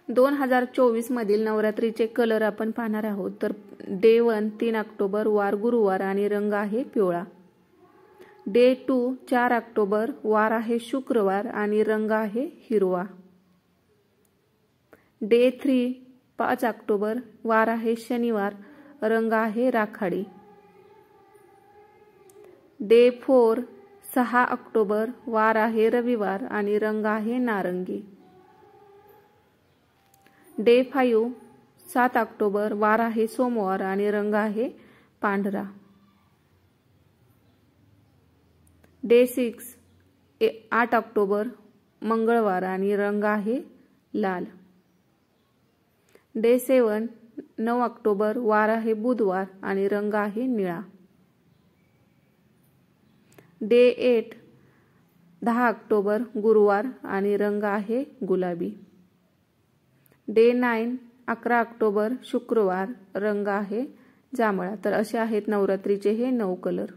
2024 मधील नवरात्रीचे कलर आपण पाहणार आहोत। तर डे 1 3 ऑक्टोबर वार गुरुवार आणि रंग आहे पिवळा। डे 2 4 ऑक्टोबर वार आहे शुक्रवार आणि रंग आहे हिरवा। डे 3 5 ऑक्टोबर वार आहे शनिवार, रंग आहे राखाडी। डे 4 6 ऑक्टोबर वार आहे रविवार आणि रंग आहे नारंगी। डे 5 7 ऑक्टोबर वार आहे सोमवार आणि रंग आहे पांढरा। डे 6 8 ऑक्टोबर मंगळवार आणि रंग आहे लाल। डे 7 9 ऑक्टोबर वार आहे बुधवार आणि रंग आहे निळा। डे 8 10 ऑक्टोबर गुरुवार आणि रंग आहे गुलाबी। डे 9 11 ऑक्टोबर शुक्रवार, रंग आहे जांभळा। तर असे आहेत नवरात्रीचे हे 9 कलर।